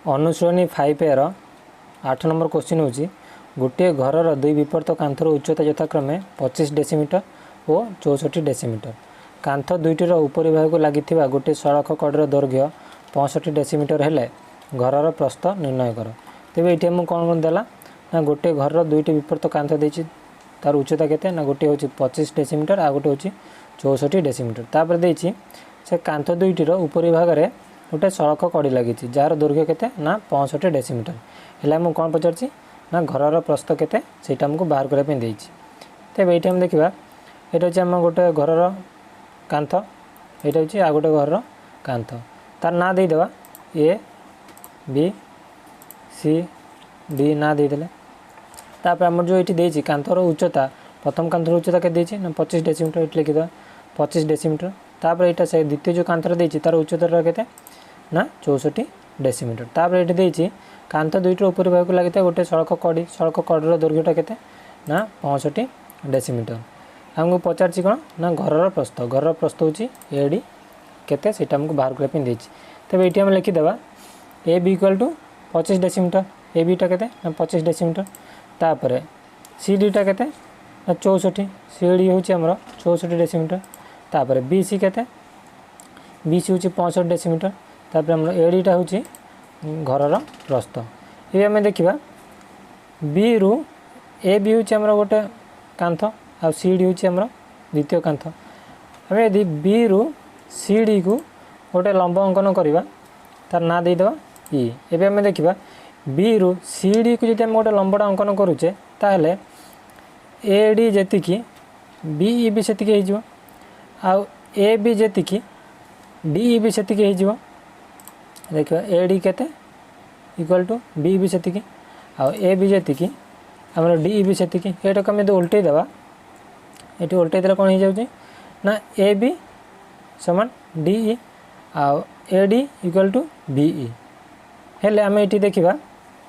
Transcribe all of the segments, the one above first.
अनुश्रेणी 5 एर 8 number question होची गोटे घरर दुई विपर्त कांथर उच्चता यथाक्रमे 25 डेसीमीटर और 64 डेसीमीटर। कांथ दुईटर उपरी भाग को लगी गोटे सड़क कड़र दैर्घ्य 65 डेसीमीटर हेले घरर प्रस्थ निर्णय कर। तेरे ये मुझे कौन देला ना गोटे घर दुईट विपर्त कांथ देती तार उच्चता केते ना गोटे हूँ 25 डेसीमीटर आ गोटे हूँ 64 डेसीमीटर। तापर देती से कांथ दुईटर उपरी भाग में गोटे सड़क कड़ी लगी जार दैर्घ्य केते ना 65 डेसीमीटर है। मुझे कौन पचार ना घरर प्रस्थ केते सेटा हमको बाहर करने देती। तेरे ये देखा ये हूँ आम गोटे घरर कांथ यहाँ हूँ आ गोटे घर कांथ तार ना देदेवा ए बी सी डी ना देदेले तापर आम जो ये देती कांथर उच्चता प्रथम कांथर उच्चता के ना 25 डेसीमीटर ये लिखिद 25 डेसीमीटर। तापर यहाँ से द्वितीय जो कांथर देती तार उच्चता के ना 64 डेसीमीटर। तापर ये देती कांथ दुईट उपरी भाग को लगी गोटे सड़क कड़र दैर्घ्यटा के ना 65 डेसीमीटर। आमको पचार कौन ना घरर प्रस्थ हूँ एडी केते सेटा हमको बाहर करने देती। तेज ये आम लिखिदेवा A B equal to 25 decimetre A बीटा के ना 25 डेसीमीटर। तापर सी डीटा के ना 64 सी डी हूँ आमर 64 डेसीमीटर। तापर बी सी के बी सी हूँ 65 डेसीमीटर। तापर आम ए डीटा हूँ घरर प्रस्थ। ये आम देखा बी रु ए बी हूँ आमर गोटे कांथ आ सी डी हूँ आमर द्वितीय कांथ। आम यदि बी रु सी डी को गोटे लंब अंकन करवा तार ना देदेवा ई। एवं आम देखा बी रु सी डी को जब गोटे लंबटा अंकन करुचे ताहले ए डी जी बी ई भी सेतिकी हो आउ A B G D E भी सेतिकी हो। देखा ए डी के इक्वल टू बी भी सेतिकी आउ ए बी जी आम डी ई भी सेतिकी। ये आम यदि उल्टे देवा ये उल्टे देले कौन हो जाऊँ ना ए बी समान डी ई आउ A D equal to B E. हेले आम ये देखा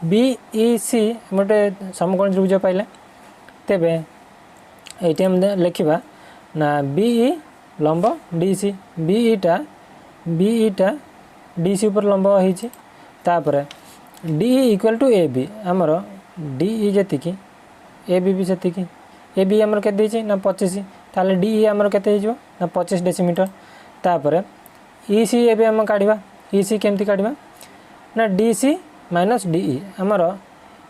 बी ई सी गोटे समकोण त्रिभुज पाइले तेबे ये आम लिखा ना बी ई लंब डी सी बी ईटा डी सी ऊपर लंब होती। तापर D equal to A B आमर डी ई जी ए बी भी सेतिकी ए बी आमर के ना 25 ताले डी ई आमर के ना 25 डेसीमीटर। तापर ई सी ए आम काढ़ा ई सी केमती काढ़ा ना D C minus D E आमर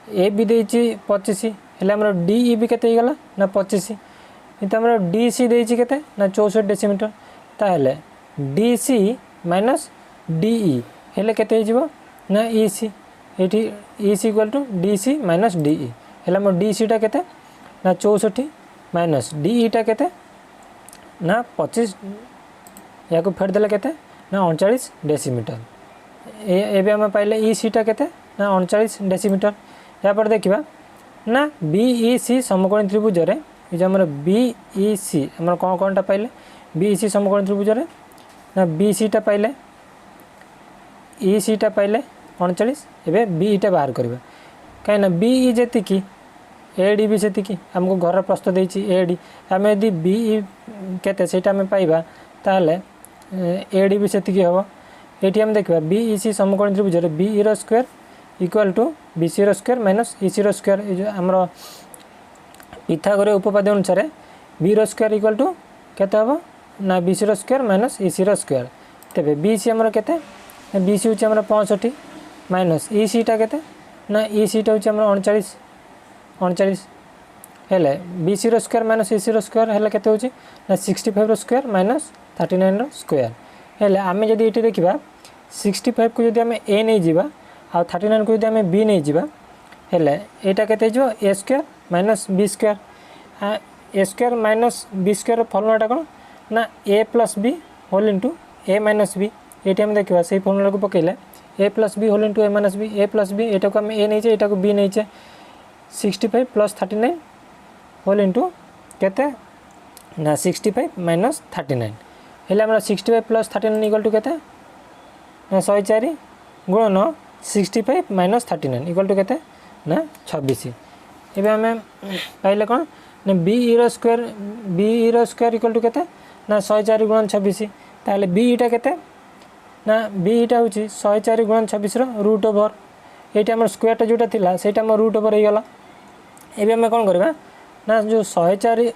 ए बी देती 25 हेल्ले आमर डी ई भी केते गला ना 25 किंतु आमर डी सी देती केते ना 64 डेसीमीटर ताहले D C minus D E हेल्ले केते हो ना ई सी ये E C equal to D C minus D E हेल्ले आमर डी सीटा केते ना 64 माइनस डी ईटा केते ना 25 या को फेर देले केते ना 39 डेसीमीटर। एबे आम पाइले ई सीटा केते ना 39 डेसीमीटर। या पर देखिबा ना बी ई सी समकोणी त्रिभुज रे ये जो हमर बी ई सी हमर कौन कौनटा पाइले बी ई सी समकोणी त्रिभुज रे ना बी सीटा पाइले ई सीटा पाइले 39 एबे बी ईटा बाहर करबा कहीं बी ई जेतिकी ए डी भी सेतिकी हमको घर प्रस्थ देती ए डी आम यदि बी ई केते सेटा आम पाइबा ताहले ए डी भी सेतिकी हम। ये आम देखा बी ई सी समकोणी त्रिभुज रे बी ई रो square equal to B C रो स्क्वायर माइनस ई सी रो स्क्वायर ये जो आमर पिथागोरीय उपपाद्य अनुसार बी रो स्क्वायर इक्वल टू केते हम ना बी सी रो स्क्वायर माइनस ई सी रो स्क्वायर। तेबे बी सी आमर केते बी सी हूँ आमर 65 माइनस ई सीटा केते ना ई सीटा हूँ आमर 39 हेले बी सी रो स्क्वायर माइनस ई सी रो स्क्वायर हेले केते होची ना 65 रो स्क्वायर माइनस 39 रो स्क्वायर। हेले आमे जदि एटी देखिबा 65 को जदि आमे ए नै जिबा आ 39 को जदि आमे बी नै जिबा हेले एटा केते जो ए स्क्वायर माइनस बी स्क्वायर ए स्क्वायर माइनस बी स्क्वायर फॉर्मूलाटा कोन ना A plus B whole into A minus B. ये आम देखा से फॉर्मूला को पकेले ए plus B whole into A minus B A plus B एटा को आम ए नहीं एटा को बी नहीं 65 प्लस 39 होल इनटू केते ना 65 माइनस 39 हेल्ले आम 65 प्लस 39 इक्वल टू केते ना 104 गुणन 65 माइनस 39 इक्वल टू केते ना 26। एबे आम पाइले कौन ना बी ई रो स्क्वायर इक्वल टू केते ना 104 गुणन 26 ताहले बी ईटा केते ना बीटा हूँ 104 गुणन 26 रूट ओवर ये आम स्क्वायरटा जोटा था से रूट ओवर हो गला। ये आम कौन करवा ना जो 104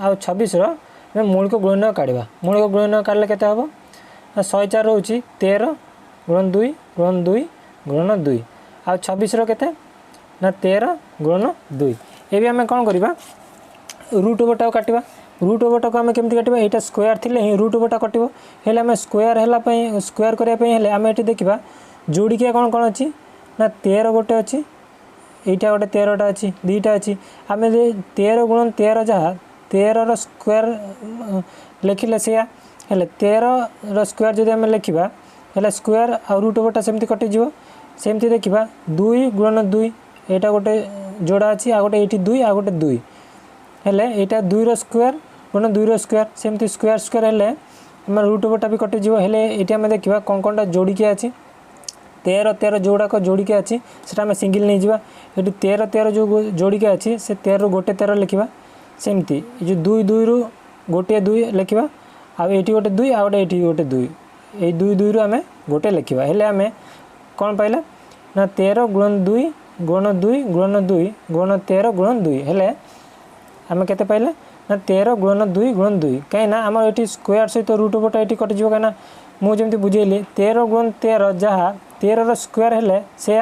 आ 26 मौलिक गुणन काढ़ा मौलिक गुणन काढ़ले के हम 104 रोचे 13 गुणन 2 गुणन 2 गुणन 2 आ 26 के ना 13 गुणन 2 ये आम कौन करवा रूट ओवरटा काटा रूट ओवरटा को आम केमती काटा यहाँ स्क्वायर थी ही रूट ओवरटा कटो हेल्ले आम स्क्वायर है स्क्वायर करने आम ये देखा जोड़िकिया कौन कौन अच्छी ना 13 गोटे अच्छी यहाँ गोटे 13टा अच्छी दुईटा अच्छी आम 13 गुणन 13 जहाँ 13 स्क्वायर लिखिले से हेल्ले 13 स्क्वायर जब आम लिखा हेल्ले स्क्वायर आ रूट ओवरटा सेमती कटिज सेमती देखा 2 गुणन 2 यहाँ गोटे जोड़ा अच्छी आ गोटे ये 2 आ गोटे 2 हेल्ले यहाँ 2 स्क्वायर गुणन 2 स्क्वायर सेमती स्क्वायर स्क्वायर हेल्ले आम रूट ओवरटा भी कटिज हेल्ले ये आम देखा कौन कौनटा जोड़िकिया अच्छी 13 जोड़ाक जोड़िकिया अच्छी से आम सिंगल नहीं जावा ये 13 जो जोड़िकिया अच्छी से 13 रु गोटे 13 लिखा सेमती जो 2 2 रु गोटे 2 लिखा आ ये गोटे 2 आ गोटे ये गोटे 2 ये 2 2 रु आम गोटे लिखा हेल्ले आम कौन पाइला ना 13 गुणन 2 गुणन 2 गुणन 2 गुणन 13 गुणन 2 हेल्ले आम के पाइले ना 13 गुणन 2 गुणन 2 कहीं आम ये स्क्वायर सहित रूट ओवरटा ये कटिज कहीं मुझे बुझेली 13 गुणन 13 जहाँ 13 स्क्वायर हेल्ले से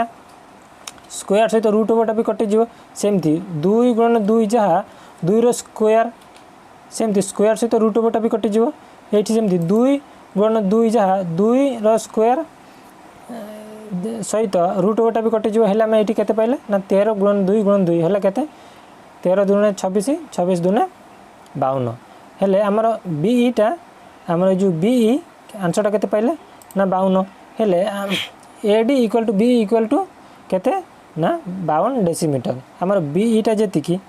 स्क्वायर सहित रूट ओवरटा भी कटिज सेमती 2 गुणन 2 जहाँ 2 स्क्वायर सेमती स्क्वायर सहित रूट ओवरटा भी कटिज ये सेमती 2 गुणन 2 जहाँ 2 स्क्वायर सहित रूट ओवरटा भी कटिज हेल्ले आम ये के पाइले ना 13 गुणन 2 गुणन 2 हेल्ले के 13 दूने 26 26 दूने 52 हेल्ले आमर बीईटा आमर जो बीई आंसरटा के पाइले ना 52 हेल्ले AD equal to B equal to केते ना 52 डेसीमीटर आमर बीईटा जेतिकी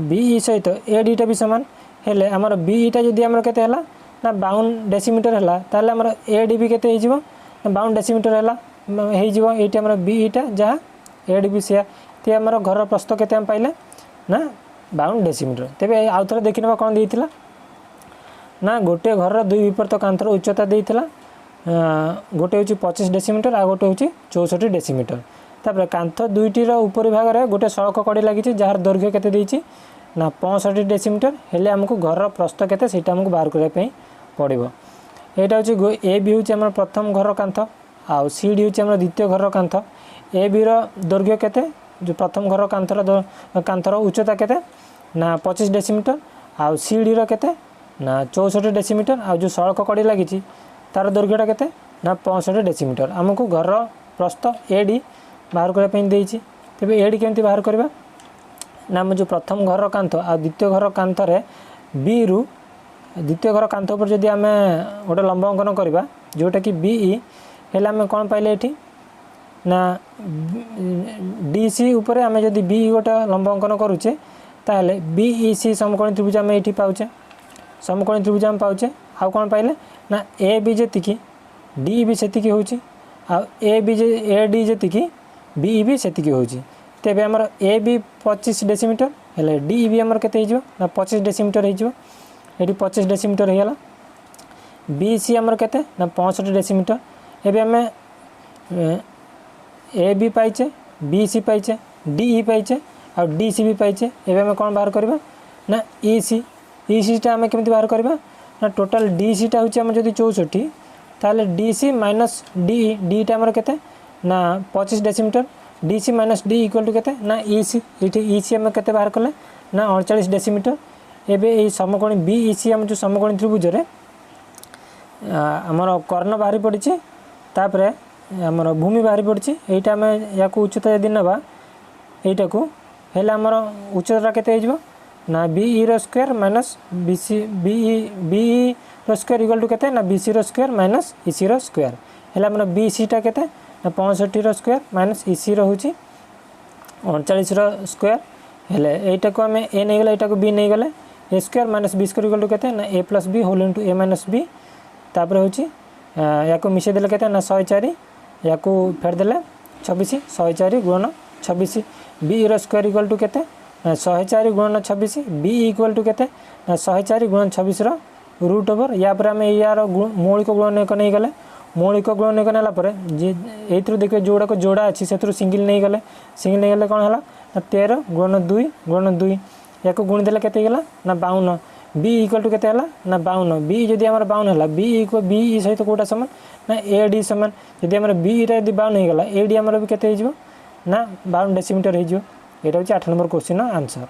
बीई सहित एडीटा भी सामान हेल्ले आमर बीईटा जदि आमर केते हला ना 52 डेसीमीटर हला ताले आमर एडी भी केते हिजिवो ना 52 डेसीमीटर हला हिजिवो एटी आमर बीईटा जहाँ एडी भी से ते आमर घर प्रस्थ केते हम पाइले ना 52 डेसीमीटर तेबे आउ थरे देखि नबा कोन देइतिला ना गोटे घर दुई विपरीत कांथर उच्चता देइतिला गोटे हूँ 25 डेसीमीटर आ गोटे हूँ 64 डेसीमीटर तापर कांथ दुईटीर ऊपर भाग में गोटे सड़क कड़ी लगी जार दैर्घ्य केते देइछि ना 65 डेसीमीटर हेल्ले आमको घर प्रस्थ केते सेटा आमको बाहर करने पड़ो यहाँ हूँ ए बी हूँ आम प्रथम घर कांथ आउ सी डी हूँ आम द्वितीय घर कांथ ए बी दैर्घ्य केते जो प्रथम घर कांथर उच्चता केते ना 25 डेसीमीटर आउ सी डी केते ना 64 डेसीमीटर आ जो सड़क कड़ी लगी तार दैर्घ्यटा केते ना 65 डेसीमीटर आमको घर प्रस्थ एडी बाहर करने देइछि तेबे एडी केमती बाहर करबा ना जो प्रथम घर कांथ आ द्वितीय घर कांथरे बी रु द्वितीय घर कांथ पर जदि आम गोटे लंब अंकन करवा जोटा कि बीई हेल्ले आम कौन पाइले एठी ना डीसी उपर आम जदि बी गोटे लंब अंकन करुचे ताहले बीईसी समकोणी त्रिभुज आम ये पाचे समकोणी त्रिभुज आम पाचे आउ कौन पाइले ना ए बी जी डी भी सेतिकी होची आ A B A D G B भी सेतिकी होची तेबे हमर ए बी 25 डेसीमीटर हेले डी भी हमर केते हिजो ना 25 डेसीमीटर हिजो एडी 25 डेसीमीटर हेला बी सी हमर केते ना 65 डेसीमीटर एबे हमें ए बी पाइचे बी सी पाइचे डी ई पाइचे आ डी सी भी पाइचे एबे हमें कौन बाहर करबा ना ई सी टा हमें केमती बाहर करबा ना टोटाल डी सी टा होची हम जदी 64 ताले D C minus D D टा हमर केते ना 25 decimetre D C minus D equal to केते ना ई सी ई सी हम केते बाहर कले ना 48 डेसीमीटर एबे ए समकोणी बी ई सी हम जो समकोणी त्रिभुज रे हमर कर्ण बाहरी पड़िछि तापरे हमर भूमि बाहरी पड़िछि एटा हम याकू उच्चता यदि नबा एटा को हेला हमर उच्चता केते हिजबो ना बी ई रो square minus B C B E रो स्क्वायर इक्वल टू केते ना बी सी रो स्क्वायर माइनस ई सी रो स्क्वायर हेला हमर बी सी टा केते ना 65 रो स्क्वायर माइनस ई सी रो होची 39 रो स्क्वायर हेले एटा को हम ए नै गले एटा को बी नै गले A square minus B square equal to केते ना A plus B whole into A minus B तापर होची याको मिसे देले केते ना 104 याको फेर देले 26 104 गुणन 26 बी रो स्क्वायर इक्वल टू केते 104 गुणन 26 बी इक्वल टू केते 104 गुणन 26 रो रूट ओवर या पर हम यार मौलिक गुणन को नहीं गले मौलिक गुणनिक नालापर जी ये देखिए जोड़ाक जोड़ा अच्छी से सिंगल नहीं गले कौन है ना 13 गुणन 2 गुणन 2 या गुणी देले केते गला ना 52 बी इक्वल टू केते हला ना 52 बी जदि हमर 52 हला बी सहित कोटा समान ना ए डी समान जदि हमर बी रा यदि 52 हो गला ए डी हमर भी केते हो ना 52 डेसीमीटर हो। ये 8 नंबर क्वेश्चन आंसर।